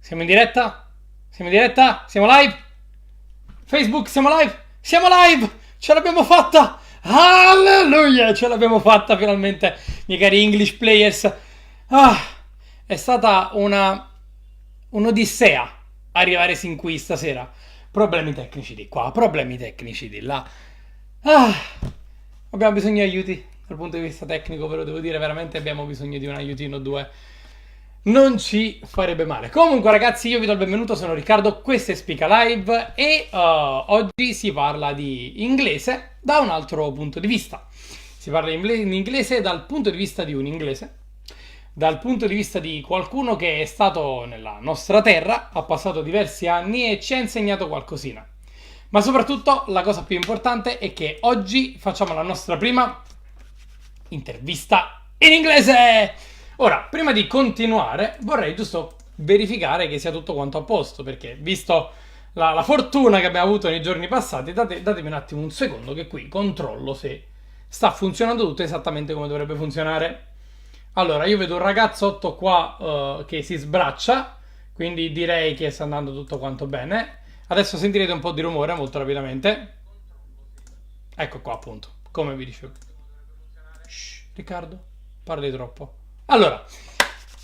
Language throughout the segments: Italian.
Siamo in diretta? Siamo in diretta? Siamo live? Facebook, siamo live? Siamo live! Ce l'abbiamo fatta! Alleluia! Ce l'abbiamo fatta finalmente, miei cari English players. È stata un'odissea arrivare sin qui stasera. Problemi tecnici di qua, problemi tecnici di là. Abbiamo bisogno di aiuti dal punto di vista tecnico, ve lo devo dire, veramente abbiamo bisogno di un aiutino o due. Non ci farebbe male. Comunque ragazzi, io vi do il benvenuto, sono Riccardo, questo è Spika Live e oggi si parla di inglese da un altro punto di vista. Si parla in inglese dal punto di vista di un inglese, dal punto di vista di qualcuno che è stato nella nostra terra, ha passato diversi anni e ci ha insegnato qualcosina. Ma soprattutto la cosa più importante è che oggi facciamo la nostra prima intervista in inglese! Ora, prima di continuare, vorrei giusto verificare che sia tutto quanto a posto, perché visto la fortuna che abbiamo avuto nei giorni passati, datemi un attimo un secondo che qui controllo se sta funzionando tutto esattamente come dovrebbe funzionare. Allora, io vedo un ragazzotto qua che si sbraccia, quindi direi che sta andando tutto quanto bene. Adesso sentirete un po' di rumore molto rapidamente. Ecco qua appunto, come vi dicevo. Shh, Riccardo, parli troppo. Allora,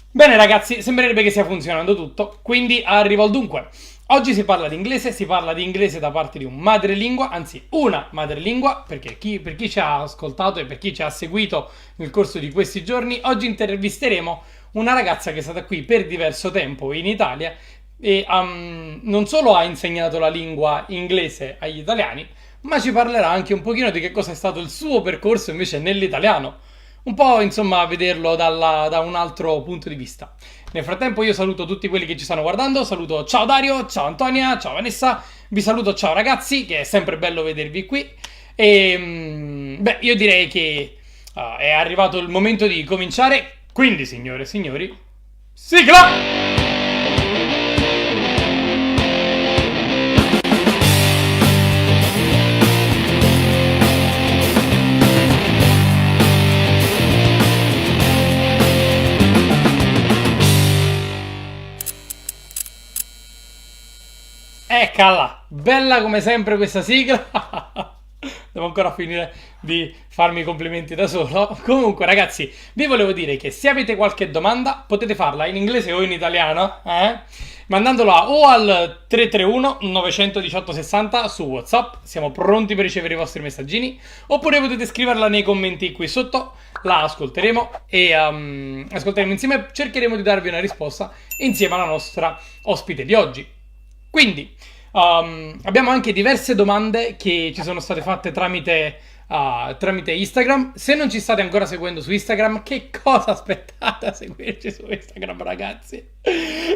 bene ragazzi, sembrerebbe che stia funzionando tutto, quindi arrivo al dunque. Oggi si parla di inglese da parte di un madrelingua, anzi una madrelingua, perché per chi ci ha ascoltato e per chi ci ha seguito nel corso di questi giorni, oggi intervisteremo una ragazza che è stata qui per diverso tempo in Italia e non solo ha insegnato la lingua inglese agli italiani, ma ci parlerà anche un pochino di che cosa è stato il suo percorso invece nell'italiano. Un po' insomma vederlo da un altro punto di vista. Nel frattempo io saluto tutti quelli che ci stanno guardando, saluto ciao Dario, ciao Antonia, ciao Vanessa, vi saluto ciao ragazzi, che è sempre bello vedervi qui. E beh, io direi che è arrivato il momento di cominciare, quindi signore e signori, sigla! Eccola, bella come sempre questa sigla. Devo ancora finire di farmi i complimenti da solo. Comunque ragazzi, vi volevo dire che se avete qualche domanda potete farla in inglese o in italiano, mandandola o al 331 918 60 su WhatsApp, siamo pronti per ricevere i vostri messaggini, oppure potete scriverla nei commenti qui sotto, la ascolteremo e ascolteremo insieme e cercheremo di darvi una risposta insieme alla nostra ospite di oggi. Quindi abbiamo anche diverse domande che ci sono state fatte tramite Instagram. Se non ci state ancora seguendo su Instagram, che cosa aspettate a seguirci su Instagram, ragazzi?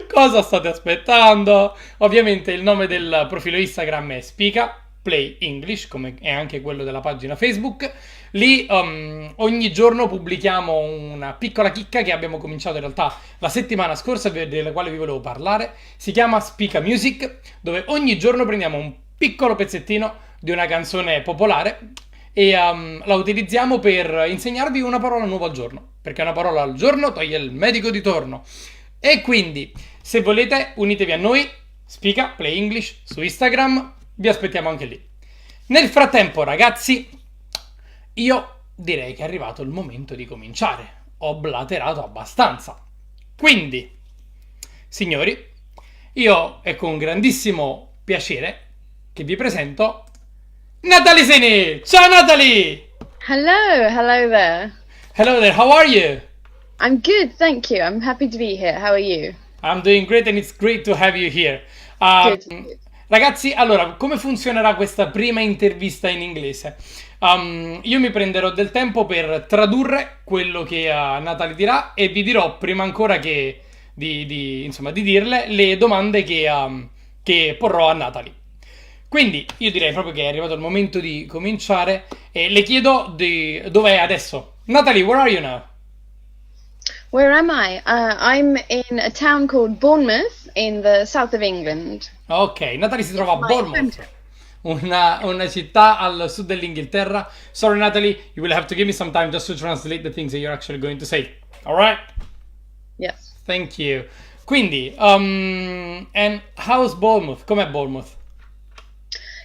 Cosa state aspettando? Ovviamente il nome del profilo Instagram è Spika Play English, come è anche quello della pagina Facebook. Lì ogni giorno pubblichiamo una piccola chicca che abbiamo cominciato in realtà la settimana scorsa, della quale vi volevo parlare. Si chiama Spika Music, dove ogni giorno prendiamo un piccolo pezzettino di una canzone popolare e la utilizziamo per insegnarvi una parola nuova al giorno, perché una parola al giorno toglie il medico di torno. E quindi, se volete, unitevi a noi, Spika Play English su Instagram, vi aspettiamo anche lì. Nel frattempo, ragazzi, io direi che è arrivato il momento di cominciare. Ho blaterato abbastanza. Quindi, signori, io è con grandissimo piacere che vi presento Natalie Sini! Ciao Natalie! Hello there. Hello there, how are you? I'm good, thank you. I'm happy to be here. How are you? I'm doing great and it's great to have you here. Good. Ragazzi, allora, come funzionerà questa prima intervista in inglese? Io mi prenderò del tempo per tradurre quello che Natalie dirà e vi dirò prima ancora che di dirle le domande che porrò a Natalie. Quindi io direi proprio che è arrivato il momento di cominciare e le chiedo dove è adesso. Natalie, where are you now? Where am I? I'm in a town called Bournemouth in the south of England. Ok, Natalie si trova a Bournemouth, una città al sud dell'Inghilterra. Sorry Natalie, you will have to give me some time just to translate the things that you're actually going to say. Alright? Yes. Thank you. Quindi, and how's Bournemouth? Com'è Bournemouth?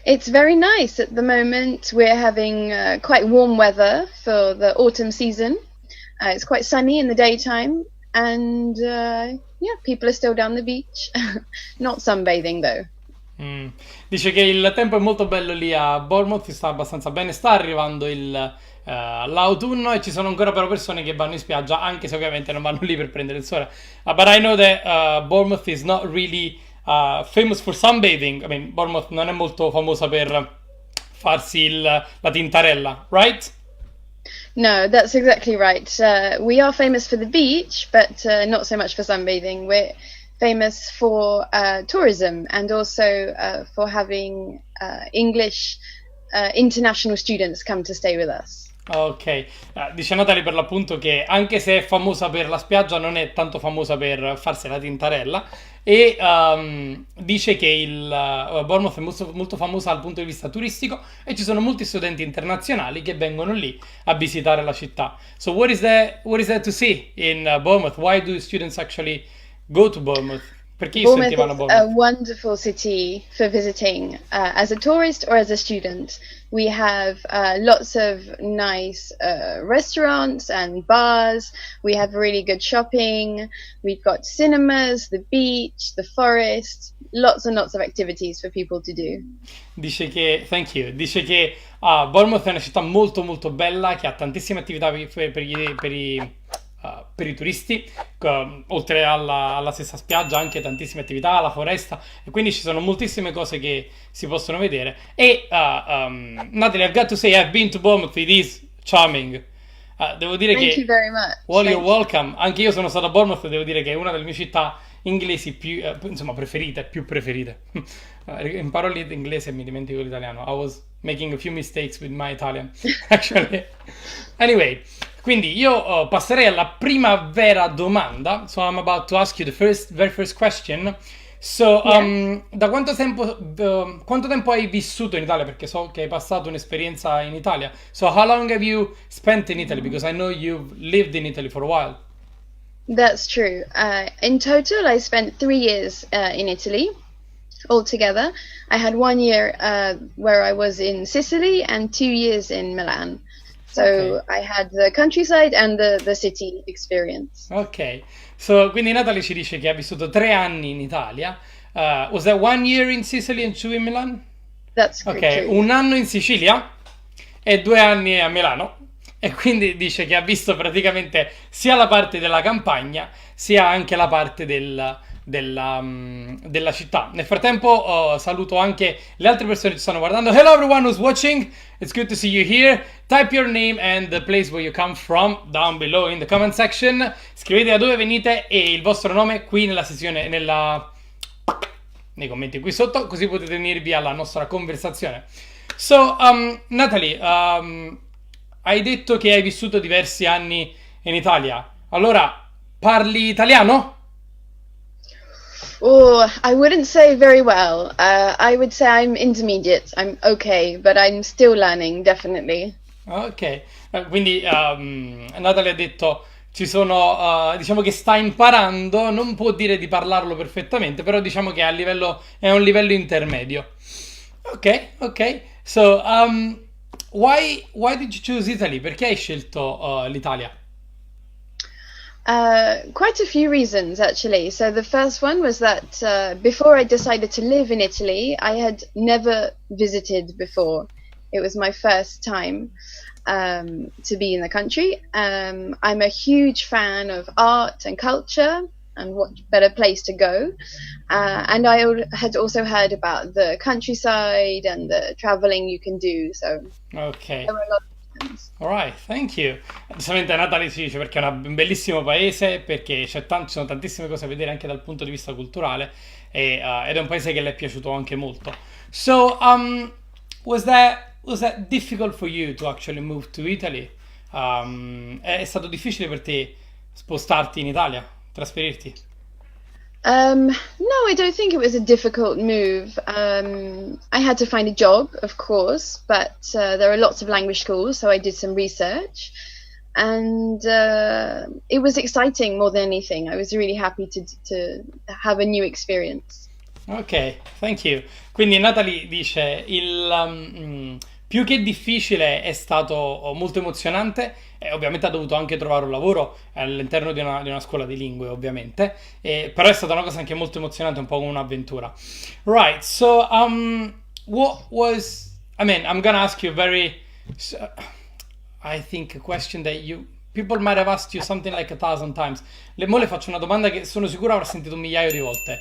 It's very nice at the moment. We're having quite warm weather for the autumn season. It's quite sunny in the daytime, and yeah, people are still down the beach. Not sunbathing though. Dice che il tempo è molto bello lì a Bournemouth, si sta abbastanza bene, sta arrivando l'autunno e ci sono ancora però persone che vanno in spiaggia, anche se ovviamente non vanno lì per prendere il sole. But I know that Bournemouth is not really famous for sunbathing. I mean, Bournemouth non è molto famosa per farsi la tintarella, right? No, that's exactly right. We are famous for the beach, but not so much for sunbathing. We're famous for tourism and also for having English international students come to stay with us. Ok, dice Natalie per l'appunto che anche se è famosa per la spiaggia non è tanto famosa per farsi la tintarella e dice che il Bournemouth è molto, molto famosa dal punto di vista turistico e ci sono molti studenti internazionali che vengono lì a visitare la città. So what is there to see in Bournemouth? Why do students actually go to Bournemouth? Perché Bournemouth sentivano is Bournemouth? a wonderful city for visiting as a tourist or as a student. We have lots of nice restaurants and bars. We have really good shopping. We've got cinemas, the beach, the forest. Lots and lots of activities for people to do. Dice che, thank you, dice che Bournemouth è una città molto molto bella che ha tantissime attività per i turisti, oltre alla stessa spiaggia anche tantissime attività, la foresta e quindi ci sono moltissime cose che si possono vedere e Natalie, I've got to say I've been to Bournemouth, it is charming. Devo dire Thank che you very much. well, Thank you're welcome. Anche io sono stato a Bournemouth e devo dire che è una delle mie città inglesi più insomma più preferite. Imparo l'inglese e mi dimentico l'italiano. I was making a few mistakes with my Italian actually. Anyway, quindi io passerei alla prima vera domanda. So I'm about to ask you the very first question. So, da quanto tempo hai vissuto in Italia? Perché so che hai passato un'esperienza in Italia. So, how long have you spent in Italy? Because I know you've lived in Italy for a while. That's true. In total, I spent 3 years in Italy altogether. I had 1 year where I was in Sicily and 2 years in Milan. So Okay. I had the countryside and the city experience. Ok. So, quindi Natalie ci dice che ha vissuto 3 anni in Italia. Was that 1 year in Sicily and 2 in Milan? That's Ok, true. un anno in Sicilia e 2 anni a Milano. E quindi dice che ha visto praticamente sia la parte della campagna sia anche la parte della città. Nel frattempo saluto anche le altre persone che ci stanno guardando. Hello everyone who's watching, it's good to see you here. Type your name and the place where you come from down below in the comment section. Scrivete da dove venite e il vostro nome qui nella sezione, nei commenti qui sotto, così potete unirvi alla nostra conversazione. So, Natalie, hai detto che hai vissuto diversi anni in Italia. Allora, parli italiano? Oh, I wouldn't say very well. I would say I'm intermediate. I'm okay, but I'm still learning, definitely. Ok, quindi Natalie ha detto ci sono, diciamo che sta imparando, non può dire di parlarlo perfettamente, però diciamo che è un livello intermedio. Ok. So, why did you choose Italy? Perché hai scelto l'Italia? Quite a few reasons, actually. So the first one was that before I decided to live in Italy, I had never visited before. It was my first time to be in the country. I'm a huge fan of art and culture, and what better place to go? And I had also heard about the countryside and the traveling you can do. So Ok. there were a lot of reasons. Alright, thank you. Giustamente Natalie si dice perché è un bellissimo paese, perché ci sono tantissime cose da vedere anche dal punto di vista culturale ed è un paese che le è piaciuto anche molto. So, was that difficult for you to actually move to Italy? È stato difficile per te spostarti in Italia, trasferirti? No, I don't think it was a difficult move. I had to find a job, of course, but there are lots of language schools, so I did some research. and it was exciting more than anything. I was really happy to have a new experience. Ok, thank you. Quindi Natalie dice, più che difficile è stato molto emozionante e ovviamente ha dovuto anche trovare un lavoro all'interno di una scuola di lingue, ovviamente, però è stata una cosa anche molto emozionante, un po' come un'avventura. Right, so what was, I mean, I'm gonna ask you a very, I think a question that people might have asked you something like 1,000 times. Mo le faccio una domanda che sono sicuro avrà sentito un migliaio di volte.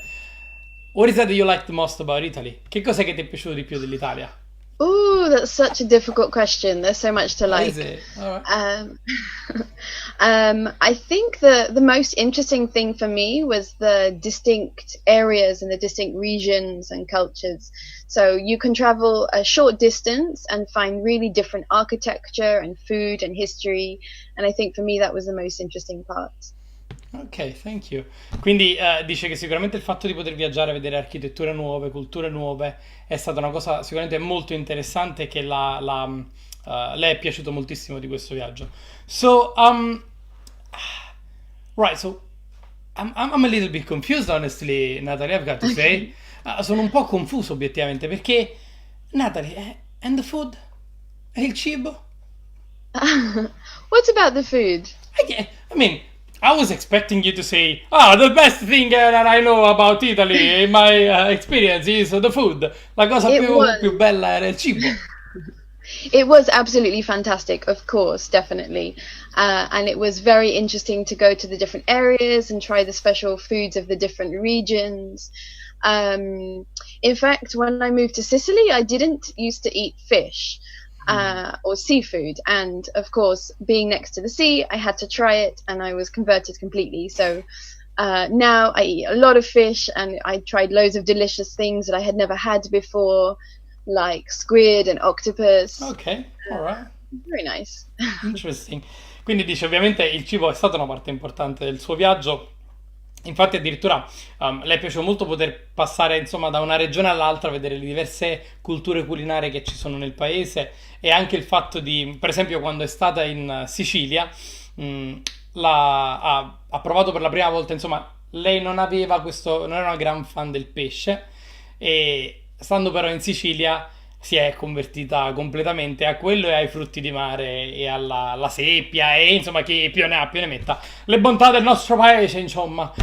What is that you like the most about Italy? Che cos'è che ti è piaciuto di più dell'Italia? Ooh, that's such a difficult question. There's so much to What like. is it? All right. I think the most interesting thing for me was the distinct areas and the distinct regions and cultures. So you can travel a short distance and find really different architecture and food and history. And I think for me that was the most interesting part. Ok, thank you. Quindi dice che sicuramente il fatto di poter viaggiare, vedere architetture nuove, culture nuove, è stata una cosa sicuramente molto interessante che lei è piaciuto moltissimo di questo viaggio. So, right, so I'm a little bit confused, honestly, Natalie, I've got to say. Sono un po' confuso obiettivamente perché, Natalie, and the food? E il cibo? What about the food? I mean, I was expecting you to say, the best thing that I know about Italy in my experience is the food. La cosa più bella era il cibo. It was absolutely fantastic, of course, definitely. And it was very interesting to go to the different areas and try the special foods of the different regions. In fact, when I moved to Sicily, I didn't used to eat fish. Or seafood, and of course being next to the sea I had to try it and I was converted completely. So now I eat a lot of fish and I tried loads of delicious things that I had never had before, like squid and octopus. Ok, alright. Very nice. Interesting. Quindi dice ovviamente il cibo è stata una parte importante del suo viaggio. Infatti addirittura le è piaciuto molto poter passare insomma da una regione all'altra, vedere le diverse culture culinarie che ci sono nel paese e anche il fatto di, per esempio, quando è stata in Sicilia, ha provato per la prima volta, insomma, lei non era una gran fan del pesce e stando però in Sicilia si è convertita completamente a quello e ai frutti di mare e alla seppia e insomma chi più ne ha più ne metta. Le bontà del nostro paese, insomma.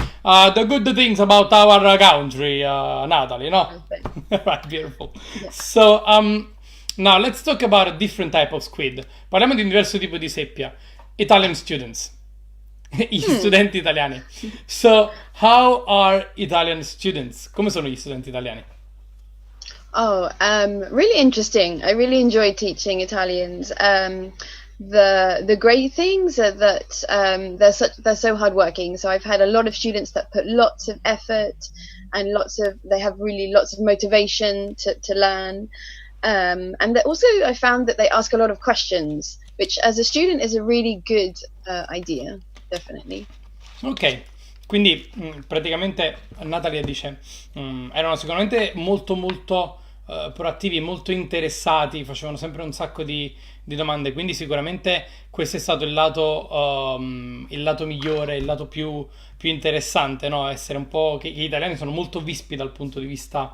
The good things about our country, Natalie, no? Right, beautiful. Yeah. So, now let's talk about a different type of squid. Parliamo di un diverso tipo di seppia. Italian students. Gli studenti italiani. So, how are Italian students? Come sono gli studenti italiani? Oh, really interesting. I really enjoy teaching Italians. The great things are that they're so hardworking. So I've had a lot of students that put lots of effort and they have really lots of motivation to learn. And also I found that they ask a lot of questions, which as a student is a really good idea, definitely. Ok, quindi praticamente Natalia dice erano sicuramente molto proattivi, molto interessati, facevano sempre un sacco di domande, quindi sicuramente questo è stato il lato migliore, il lato più interessante, no? Essere un po' che gli italiani sono molto vispi dal punto di vista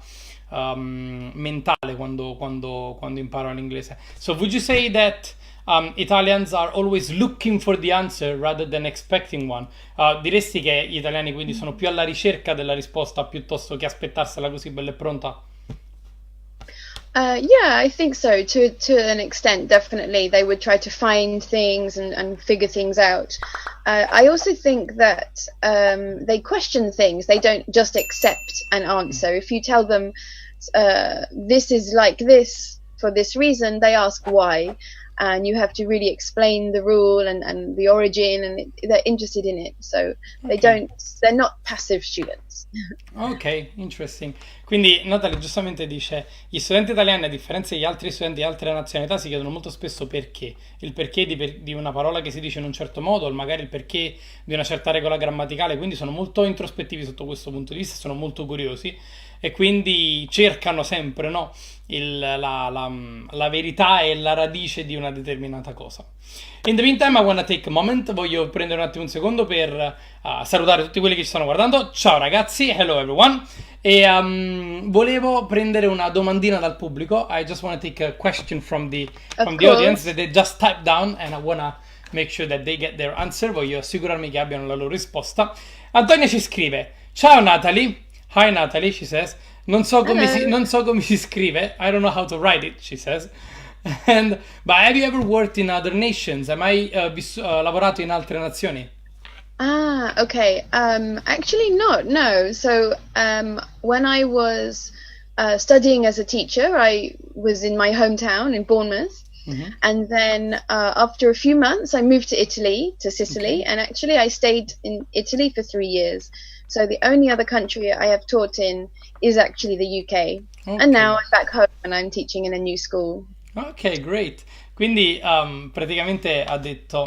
mentale quando imparano l'inglese. So would you say that Italians are always looking for the answer rather than expecting one? Diresti che gli italiani quindi sono più alla ricerca della risposta piuttosto che aspettarsela così bella e pronta? Yeah, I think so. To an extent, definitely, they would try to find things and figure things out. I also think that they question things. They don't just accept an answer. If you tell them this is like this for this reason, they ask why, and you have to really explain the rule and the origin, and they're interested in it. So they're not passive students. Ok, interesting. Quindi Natalie giustamente dice, gli studenti italiani a differenza degli altri studenti di altre nazionalità si chiedono molto spesso perché. Il perché di una parola che si dice in un certo modo, o magari il perché di una certa regola grammaticale, quindi sono molto introspettivi sotto questo punto di vista, sono molto curiosi e quindi cercano sempre, no? la verità e la radice di una determinata cosa. In the meantime, I wanna take a moment. Voglio prendere un attimo un secondo per salutare tutti quelli che ci stanno guardando. Ciao ragazzi, hello everyone. E volevo prendere una domandina dal pubblico. I just wanna take a question from the audience that they just typed down, and I wanna make sure that they get their answer. Voglio assicurarmi che abbiano la loro risposta. Antonia ci scrive: ciao Natalie. Hi Natalie, she says. Non so come si scrive. I don't know how to write it, she says. But have you ever worked in other nations? Hai mai lavorato in altre nazioni? Ah, okay. Actually not, no. So, when I was studying as a teacher, I was in my hometown in Bournemouth. Mm-hmm. And then after a few months, I moved to Italy, to Sicily. Okay. And actually I stayed in Italy for 3 years. So the only other country I have taught in is actually the UK. Okay. And now I'm back home and I'm teaching in a new school. Ok, great. Quindi praticamente ha detto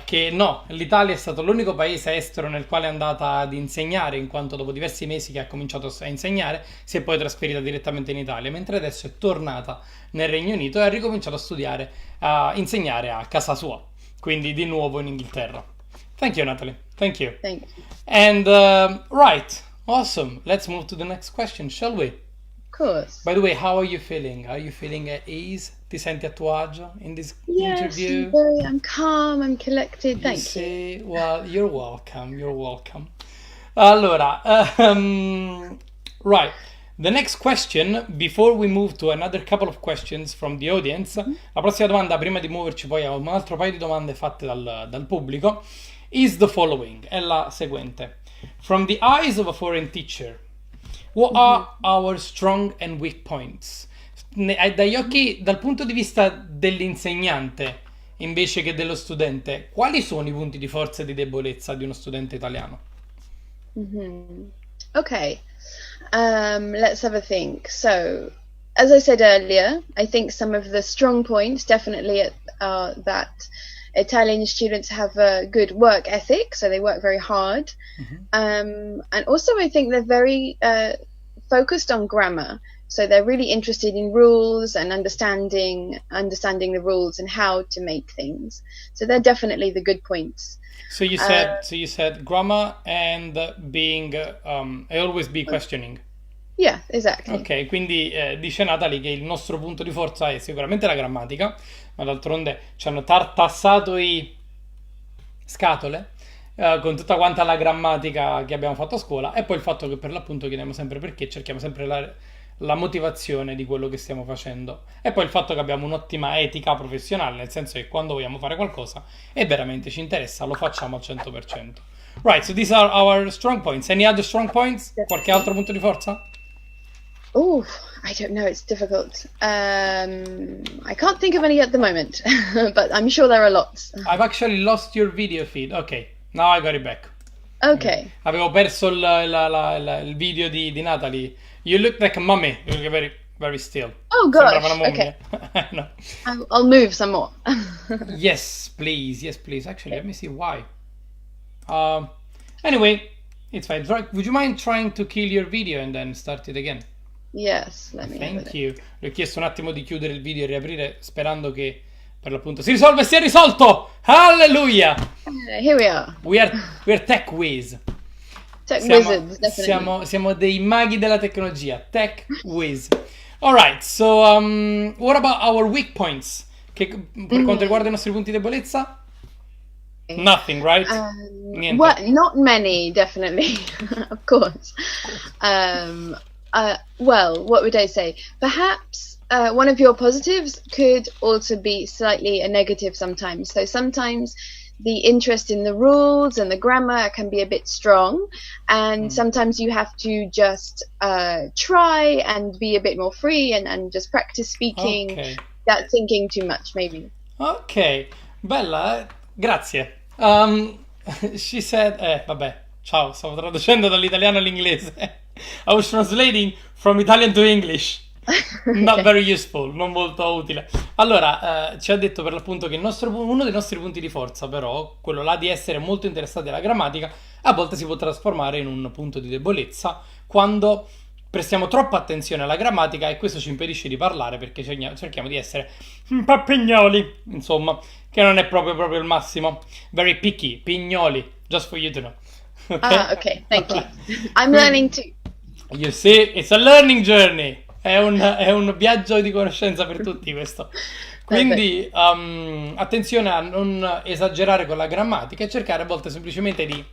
che no, l'Italia è stato l'unico paese estero nel quale è andata ad insegnare, in quanto dopo diversi mesi che ha cominciato a insegnare si è poi trasferita direttamente in Italia, mentre adesso è tornata nel Regno Unito e ha ricominciato a studiare, a insegnare a casa sua, quindi di nuovo in Inghilterra. Thank you, Natalie. Thank you. Thank you. And right, awesome. Let's move to the next question, shall we? Of course. By the way, how are you feeling? Are you feeling at ease? Ti senti a tuo agio in this interview? Yes, I'm calm, I'm collected, thank you. Well, you're welcome, you're welcome. Allora, right, the next question, before we move to another couple of questions from the audience, la prossima domanda, prima di muoverci poi a un altro paio di domande fatte dal pubblico, is the following, è la seguente. From the eyes of a foreign teacher, what are our strong and weak points? Dagli occhi, dal punto di vista dell'insegnante invece che dello studente, quali sono i punti di forza e di debolezza di uno studente italiano? Okay, let's have a think. So, as I said earlier, I think some of the strong points definitely are that Italian students have a good work ethic, so they work very hard. And also I think they're very focused on grammar. So they're really interested in rules and understanding the rules and how to make things. So they're definitely the good points. So you said grammar and being always be questioning. Yeah, exactly. Ok, quindi dice Natalie che il nostro punto di forza è sicuramente la grammatica, ma d'altronde ci hanno tartassato i scatole con tutta quanta la grammatica che abbiamo fatto a scuola, e poi il fatto che per l'appunto chiediamo sempre perché, cerchiamo sempre la motivazione di quello che stiamo facendo, e poi il fatto che abbiamo un'ottima etica professionale, nel senso che quando vogliamo fare qualcosa e veramente ci interessa lo facciamo al 100%. Right, so these are our strong points. Any other strong points? Qualche altro punto di forza? Oh, I don't know, it's difficult. I can't think of any at the moment, but I'm sure there are lots. I've actually lost your video feed. Ok, now I got it back. Ok. Avevo perso il video di Natalie. You look like a mummy. You look very, very still. Oh gosh, Sembrava una mummia. okay. No. I'll move some more. Yes, please. Yes, please. Actually, let me see why. Anyway, it's fine. Would you mind trying to kill your video and then start it again? Yes, let me. Thank you. Le ho chiesto un attimo di chiudere il video e riaprire sperando che per l'appunto si risolve e sia risolto. Alleluia! Here we are. We're tech whiz. Tech wizards, definitely. Siamo dei maghi della tecnologia. Tech whiz. Alright, so what about our weak points? Che per quanto riguarda i nostri punti di debolezza? Nothing, right? Niente. Well, not many, definitely. Of course. Well, what would I say? Perhaps one of your positives could also be slightly a negative sometimes. So sometimes the interest in the rules and the grammar can be a bit strong, and sometimes you have to just try and be a bit more free and just practice speaking without thinking too much, maybe. Ok, bella, grazie. She said, vabbè, ciao, stavo traducendo dall'italiano all'inglese. I was translating from Italian to English. Not very useful, non molto utile. Allora, ci ha detto per l'appunto che uno dei nostri punti di forza, però, quello là di essere molto interessati alla grammatica, a volte si può trasformare in un punto di debolezza quando prestiamo troppa attenzione alla grammatica e questo ci impedisce di parlare perché cerchiamo di essere un po' pignoli, insomma, che non è proprio il massimo. Very picky, pignoli, just for you to know. Ah, okay, thank you. I'm learning too. You see, it's a learning journey. È un viaggio di conoscenza per tutti questo. Quindi attenzione a non esagerare con la grammatica e cercare a volte semplicemente di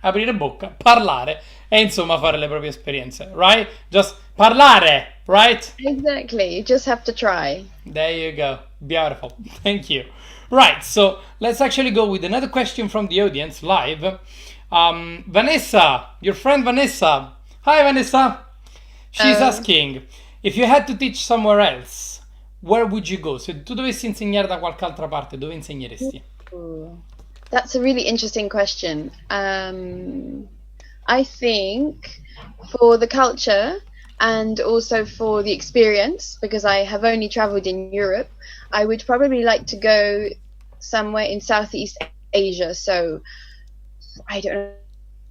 aprire bocca, parlare e insomma fare le proprie esperienze, right? Just parlare, right? Exactly, you just have to try. There you go. Beautiful. Thank you. Right, so let's actually go with another question from the audience live. Vanessa, your friend Vanessa. Hi, Vanessa. She's asking, if you had to teach somewhere else, where would you go? Se tu dovessi insegnare da qualche altra parte, dove insegneresti? Ooh, that's a really interesting question. I think for the culture and also for the experience, because I have only traveled in Europe, I would probably like to go somewhere in Southeast Asia. So, I don't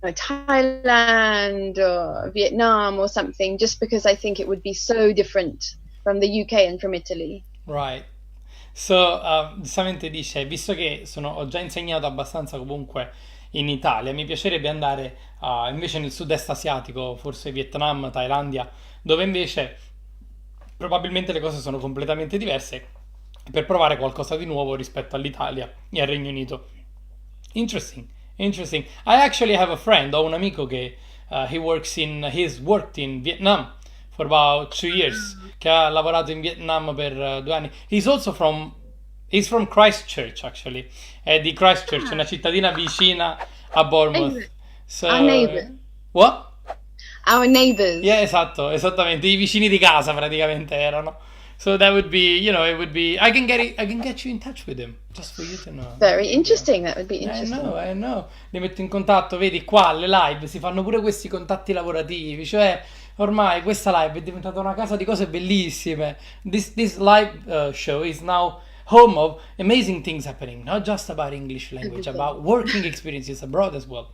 know, Thailand or Vietnam or something, just because I think it would be so different from the UK and from Italy. Right. So, giustamente dice, visto che ho già insegnato abbastanza comunque in Italia, mi piacerebbe andare invece nel sud-est asiatico, forse Vietnam, Thailandia, dove invece probabilmente le cose sono completamente diverse, per provare qualcosa di nuovo rispetto all'Italia e al Regno Unito. Interesting. I actually have a friend, ho un amico che he's worked in Vietnam for about 2 years, che ha lavorato in Vietnam per 2 anni. He's from Christchurch, actually. È di Christchurch, una cittadina vicina a Bournemouth. So, Our neighbor. What? Our neighbors. Yeah, esatto, esattamente. I vicini di casa praticamente erano. So that would be, I can get you in touch with him, just for you to know. Very interesting, that would be interesting. I know. Li metto in contatto, vedi qua alle live si fanno pure questi contatti lavorativi, cioè ormai questa live è diventata una casa di cose bellissime. This live show is now home of amazing things happening, not just about English language, about working experiences abroad as well.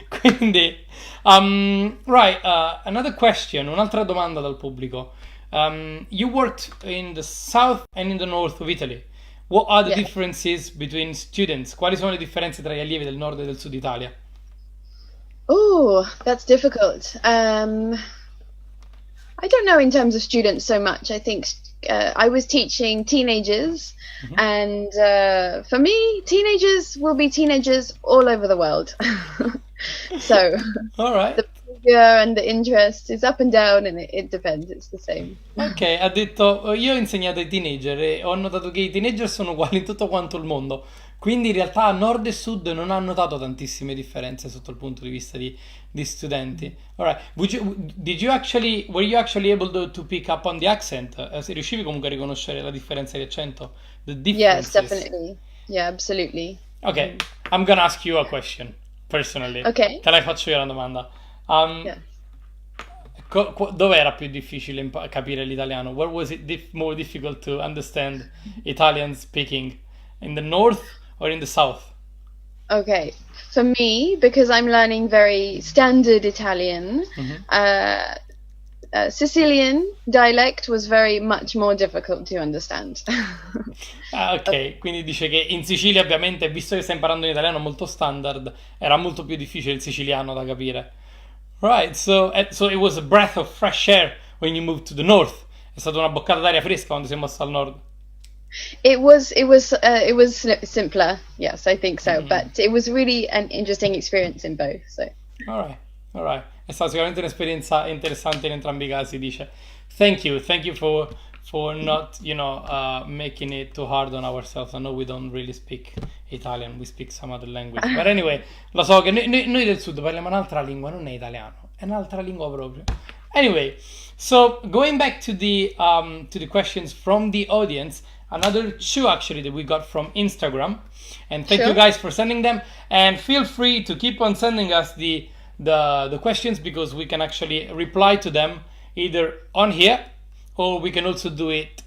Quindi, another question, un'altra domanda dal pubblico. You worked in the south and in the north of Italy. What are the differences between students? Quali sono le differenze tra gli allievi del nord e del sud Italia? Oh, that's difficult. I don't know in terms of students so much. I think I was teaching teenagers, and for me, teenagers will be teenagers all over the world. So, all right. The behavior and the interest is up and down, and it depends. It's the same. Ok, ha detto, io ho insegnato ai teenager e ho notato che i teenager sono uguali in tutto quanto il mondo. Quindi in realtà nord e sud non hanno notato tantissime differenze sotto il punto di vista di studenti. Alright, were you actually able to pick up on the accent? Se riuscivi comunque a riconoscere la differenza di accento? The Yes, differences? definitely. Yeah, absolutely. Ok, I'm gonna ask you a question, personally. Ok. Te la faccio io una domanda. Yeah. Dove era più difficile capire l'italiano? Where was it more difficult to understand Italian speaking? In the north or in the south? Okay, for me, because I'm learning very standard Italian, Sicilian dialect was very much more difficult to understand. Ok, quindi dice che in Sicilia ovviamente, visto che stai imparando in italiano molto standard, era molto più difficile il siciliano da capire. Right, so it was a breath of fresh air when you moved to the north. È stata una boccata d'aria fresca quando sei mossa al nord. It was simpler, yes, I think so. But it was really an interesting experience in both. So. All right. È stata sicuramente un'esperienza interessante in entrambi i casi. Dice, thank you for not making it too hard on ourselves. I know we don't really speak Italian, we speak some other language. But anyway, lo so che noi del sud parliamo un'altra lingua, non è italiano, è un'altra lingua proprio. Anyway, so going back to the questions from the audience. Another 2 actually that we got from Instagram, and thank you guys for sending them, and feel free to keep on sending us the questions, because we can actually reply to them either on here or we can also do it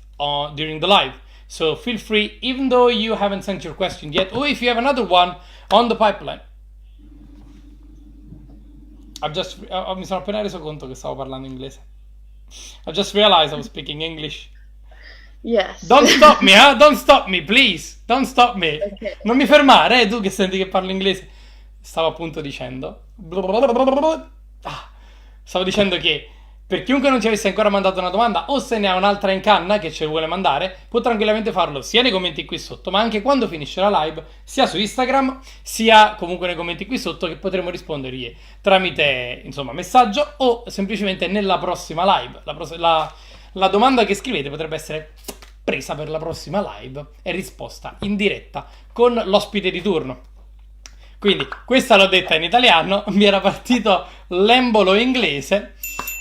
during the live. So feel free, even though you haven't sent your question yet, or if you have another one on the pipeline. Mi sono appena reso conto che stavo parlando inglese. I just realized I was speaking English. Yes. Don't stop me, huh? Don't stop me, please. Don't stop me. Okay. Non mi fermare, tu che senti che parlo inglese. Stavo appunto dicendo. Stavo dicendo che per chiunque non ci avesse ancora mandato una domanda o se ne ha un'altra in canna che ce vuole mandare, può tranquillamente farlo sia nei commenti qui sotto, ma anche quando finisce la live, sia su Instagram, sia comunque nei commenti qui sotto, che potremo rispondergli tramite, insomma, messaggio o semplicemente nella prossima live. La domanda che scrivete potrebbe essere presa per la prossima live e risposta in diretta con l'ospite di turno. Quindi questa l'ho detta in italiano, mi era partito l'embolo inglese.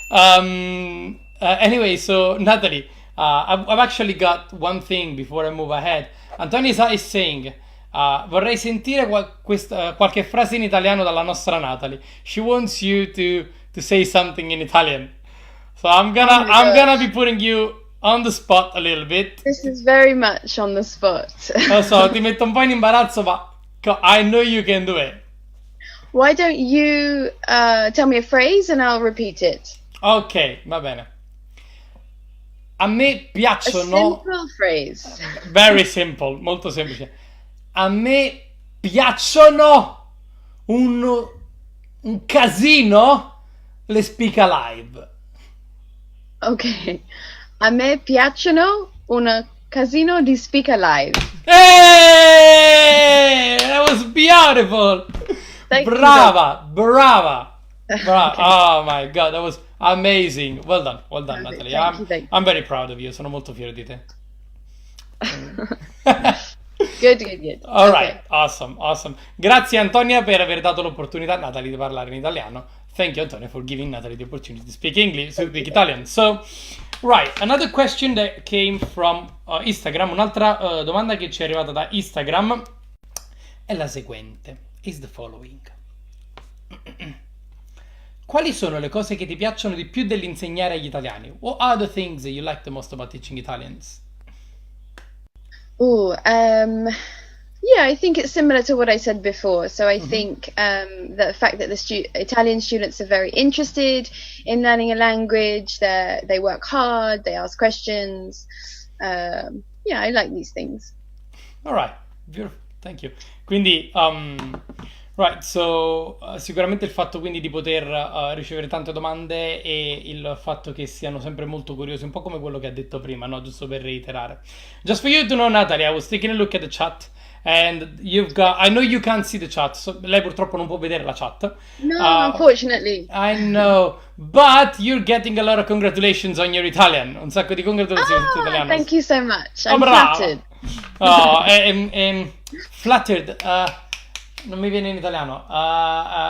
Anyway, so Natalie, I've actually got one thing before I move ahead. Antonio is saying, vorrei sentire qualche frase in italiano dalla nostra Natalie. She wants you to say something in Italian. So I'm gonna be putting you on the spot a little bit. This is very much on the spot. Lo so, ti metto un po' in imbarazzo, ma I know you can do it. Why don't you tell me a phrase and I'll repeat it? Ok, va bene. A me piacciono... A simple phrase. Very simple, molto semplice. A me piacciono un casino le Spika live. Ok. A me piacciono un casino di Spika live. Hey! That was beautiful! Thank you. Brava! Oh my god, that was amazing. Well done, Natalie. Thank you. I'm very proud of you. Sono molto fiero di te. Good. All right, awesome. Grazie Antonia per aver dato l'opportunità a Natalie di parlare in italiano. Thank you Antonia for giving Natalie the opportunity to speak English, to speak Italian. So, right, another question that came from Instagram, un'altra domanda che ci è arrivata da Instagram è la seguente. Is the following. Quali sono le cose che ti piacciono di più dell'insegnare agli italiani? What are the things that you like the most about teaching Italians? Yeah, I think it's similar to what I said before. So I think the fact that the Italian students are very interested in learning a language, they work hard, they ask questions. Yeah, I like these things. All right, beautiful, thank you. Quindi, right, so sicuramente il fatto quindi di poter ricevere tante domande e il fatto che siano sempre molto curiosi, un po' come quello che ha detto prima, no? Giusto per reiterare. Just for you to know, Natalie, I was taking a look at the chat and I know you can't see the chat, so lei purtroppo non può vedere la chat. No, unfortunately. I know, but you're getting a lot of congratulations on your Italian. Un sacco di congratulazioni sul italiano. Thank you so much. I'm brava. flattered. Flattered. Non mi viene in italiano.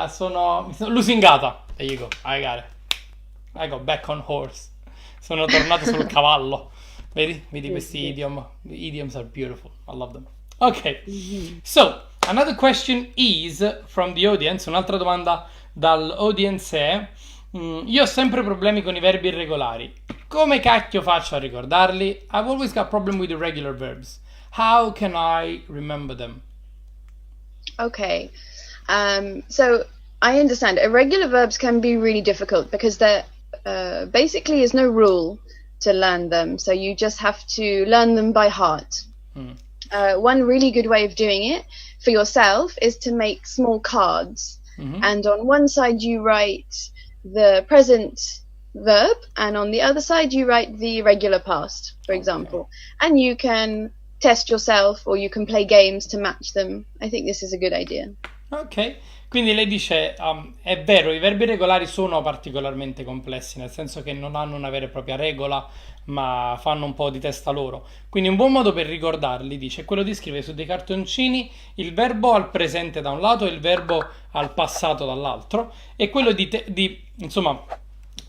Sono lusingata. There you go. I got it. I go back on horse. Sono tornato sul cavallo. Vedi questi idiom. The idioms are beautiful. I love them. Ok. So, another question is from the audience. Un'altra domanda dall'audience è: io ho sempre problemi con i verbi irregolari. Come cacchio faccio a ricordarli? I've always got problem with irregular verbs. How can I remember them? Okay. So I understand irregular verbs can be really difficult because there basically is no rule to learn them. So you just have to learn them by heart. One really good way of doing it for yourself is to make small cards. And on one side you write the present verb and on the other side you write the irregular past, for example. And you can test yourself or you can play games to match them. I think this is a good idea. Ok, quindi lei dice è vero, i verbi regolari sono particolarmente complessi, nel senso che non hanno una vera e propria regola, ma fanno un po' di testa loro. Quindi un buon modo per ricordarli, dice, è quello di scrivere su dei cartoncini il verbo al presente da un lato e il verbo al passato dall'altro, e quello di insomma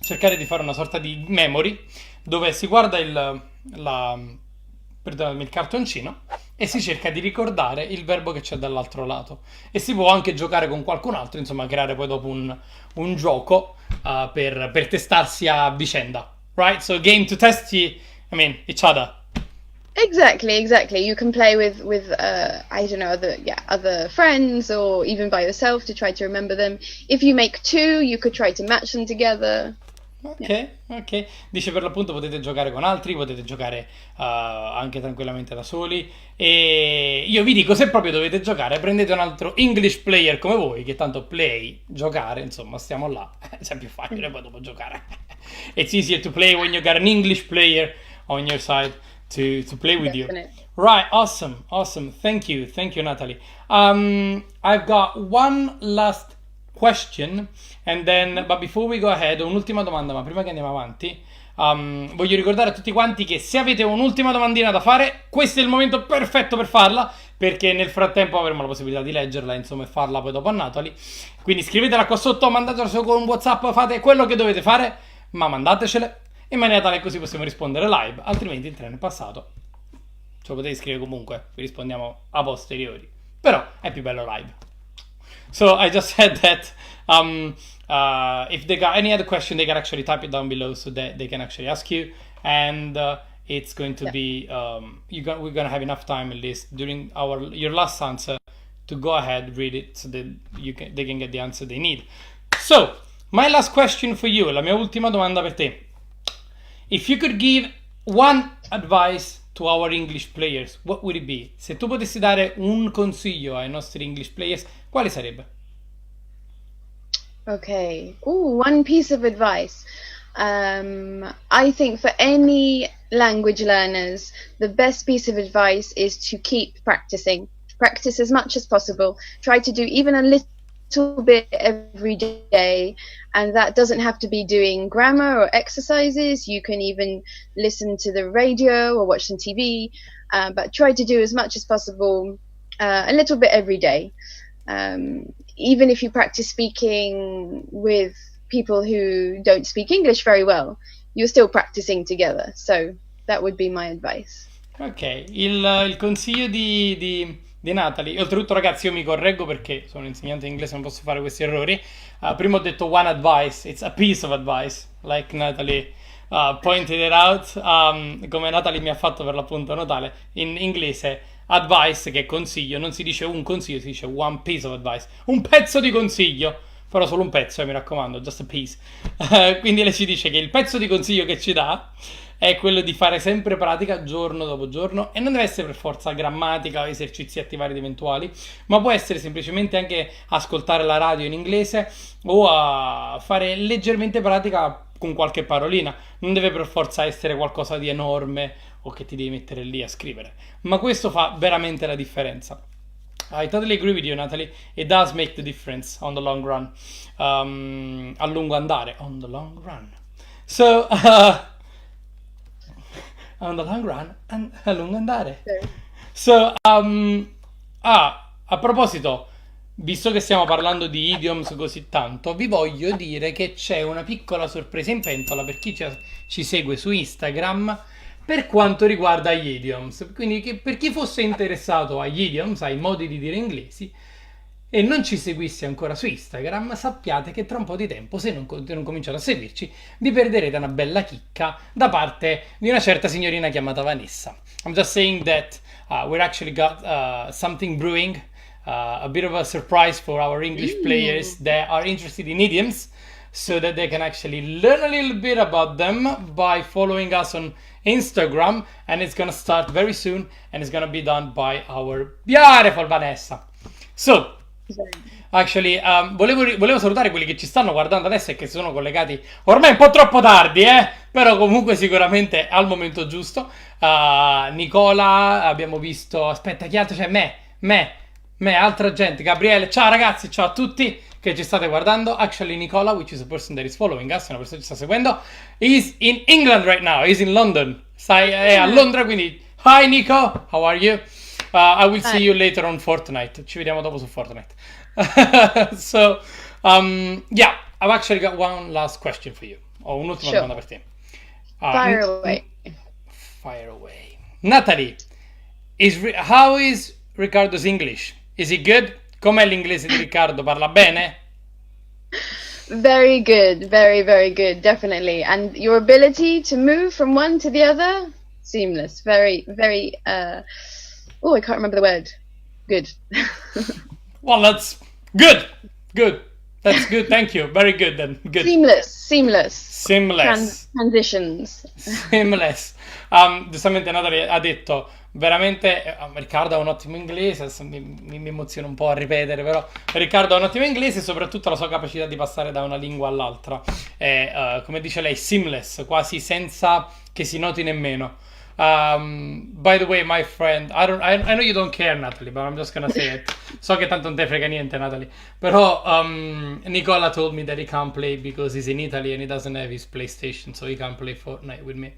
cercare di fare una sorta di memory dove si guarda il cartoncino e si cerca di ricordare il verbo che c'è dall'altro lato, e si può anche giocare con qualcun altro, insomma creare poi dopo un gioco per testarsi a vicenda, right? So a game to test each other. Exactly. You can play with I don't know, other friends or even by yourself to try to remember them. If you make two, you could try to match them together. Ok, ok. Dice per l'appunto potete giocare con altri, potete giocare anche tranquillamente da soli. E io vi dico, se proprio dovete giocare, prendete un altro English player come voi, che tanto play, giocare, insomma, stiamo là. È più facile poi dopo giocare. It's easier to play when you got an English player on your side to play with you. Definitely. Right, awesome, awesome. Thank you, Natalie. I've got one last question, and then, but before we go ahead, un'ultima domanda, ma prima che andiamo avanti, voglio ricordare a tutti quanti che se avete un'ultima domandina da fare, questo è il momento perfetto per farla, perché nel frattempo avremo la possibilità di leggerla, insomma, e farla poi dopo a Natalie. Quindi scrivetela qua sotto, mandatela con un WhatsApp, fate quello che dovete fare, ma mandatecele in maniera tale che così possiamo rispondere live, altrimenti il treno è passato. Ce lo potete scrivere comunque, vi rispondiamo a posteriori, però è più bello live. So I just said that if they got any other question, they can actually type it down below so that they can actually ask you, and it's going to be we're gonna have enough time at least during your last answer to go ahead, read it, so that they can get the answer they need. So my last question for you, la mia ultima domanda per te. If you could give one advice to our English players, what would it be? Se tu potessi dare un consiglio ai nostri English players, quale sarebbe? Okay. Ooh, one piece of advice. I think for any language learners, the best piece of advice is to keep practicing. Practice as much as possible. Try to do even a little bit every day, and that doesn't have to be doing grammar or exercises. You can even listen to the radio or watch some TV, but try to do as much as possible, a little bit every day. Even if you practice speaking with people who don't speak English very well, you're still practicing together. So that would be my advice. Ok, il consiglio di Natalie. Oltretutto, ragazzi, io mi correggo perché sono un insegnante di inglese, non posso fare questi errori. Prima ho detto one advice, it's a piece of advice, like Natalie pointed it out. Come Natalie mi ha fatto per l'appunto notare, in inglese advice, che è consiglio, non si dice un consiglio, si dice one piece of advice, un pezzo di consiglio, però solo un pezzo, mi raccomando, just a piece. Quindi lei ci dice che il pezzo di consiglio che ci dà è quello di fare sempre pratica giorno dopo giorno, e non deve essere per forza grammatica o esercizi vari ed eventuali, ma può essere semplicemente anche ascoltare la radio in inglese o a fare leggermente pratica con qualche parolina. Non deve per forza essere qualcosa di enorme o che ti devi mettere lì a scrivere, ma questo fa veramente la differenza. I totally agree with you, Natalie. It does make the difference on the long run. A lungo andare, on the long run. So on the long run, a lungo andare. So a proposito, visto che stiamo parlando di idioms così tanto, vi voglio dire che c'è una piccola sorpresa in pentola per chi ci segue su Instagram per quanto riguarda gli idioms. Quindi per chi fosse interessato agli idioms, ai modi di dire inglesi, e non ci seguisse ancora su Instagram, sappiate che tra un po' di tempo, se non cominciate a seguirci, vi perderete una bella chicca da parte di una certa signorina chiamata Vanessa. I'm just saying that we've actually got something brewing, a bit of a surprise for our English players that are interested in idioms, so that they can actually learn a little bit about them by following us on Instagram, and it's gonna start very soon, and it's gonna be done by our beautiful Vanessa. So, actually, volevo salutare quelli che ci stanno guardando adesso e che si sono collegati ormai un po' troppo tardi, però comunque sicuramente al momento giusto. Nicola, abbiamo visto, aspetta, chi altro c'è? Me, altra gente, Gabriele, ciao ragazzi, ciao a tutti che ci state guardando. Actually, Nicola, which is a person that is following us, una persona che ci sta seguendo, is in England right now, is in London, è a Londra, quindi hi Nico, how are you? I will see you later on Fortnite. Ci vediamo dopo su Fortnite. So, yeah, I've actually got one last question for you. Ho un'ultima domanda per te. Fire away. Fire away. Natalie, how is Riccardo's English? Is it good? Com'è l'inglese di Riccardo? Parla bene? Very good, very, very good, definitely. And your ability to move from one to the other, seamless. Very, very, I can't remember the word. Good. Well, that's good. That's good, thank you. Very good then. Good. Seamless. Transitions. Seamless. Giustamente Natalie ha detto veramente Riccardo ha un ottimo inglese, adesso mi emoziono un po' a ripetere, però Riccardo ha un ottimo inglese e soprattutto la sua capacità di passare da una lingua all'altra è, come dice lei, seamless, quasi senza che si noti nemmeno. By the way, my friend, I know you don't care, Natalie, but I'm just gonna say it. So che tanto non te frega niente, Natalie. Però Nicola told me that he can't play because he's in Italy and he doesn't have his PlayStation, so he can't play Fortnite with me.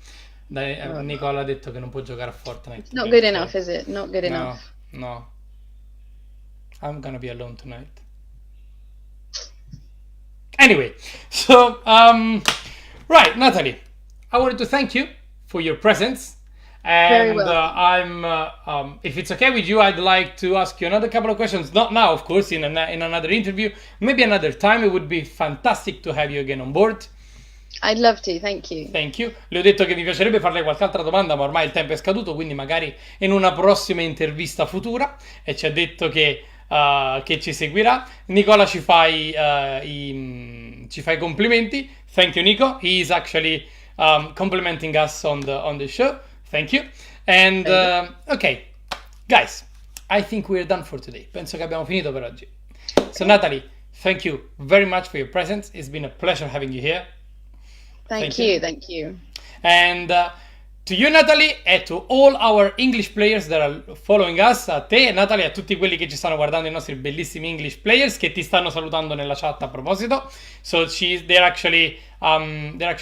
Nicola ha detto che non può giocare a Fortnite. Not good enough, is it? Not good enough. No. I'm gonna be alone tonight. Anyway, so right, Natalie, I wanted to thank you for your presence. And Very well. If it's okay with you, I'd like to ask you another couple of questions. Not now, of course, in another interview. Maybe another time. It would be fantastic to have you again on board. I'd love to, thank you. Thank you. Le ho detto che mi piacerebbe farle qualche altra domanda, ma ormai il tempo è scaduto, quindi magari in una prossima intervista futura. E ci ha detto che ci seguirà. Nicola ci fa i complimenti. Thank you, Nico. He is actually complimenting us on the show. Thank you. And ok, guys, I think we're done for today. Penso che abbiamo finito per oggi. So Natalie, thank you very much for your presence. It's been a pleasure having you here. Thank you. And to you, Natalie, and to all our English players that are following us, a te, Natalie, a tutti quelli che ci stanno guardando, i nostri bellissimi English players che ti stanno salutando nella chat a proposito. So they're actually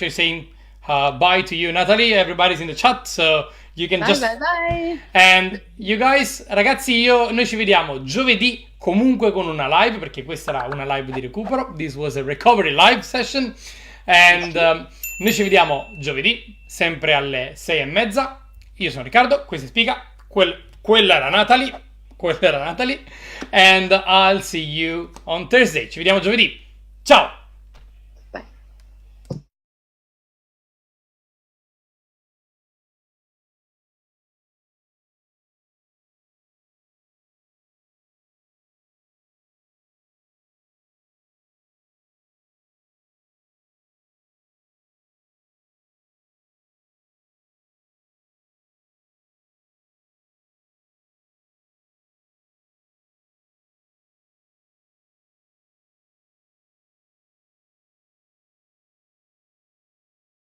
saying bye to you, Natalie. Everybody's in the chat, so you can bye. And you guys, ragazzi, noi ci vediamo giovedì comunque con una live, perché questa era una live di recupero. This was a recovery live session. And noi ci vediamo giovedì, sempre alle 6:30. Io sono Riccardo, questo è Spika, quella era Natalie. And I'll see you on Thursday. Ci vediamo giovedì. Ciao!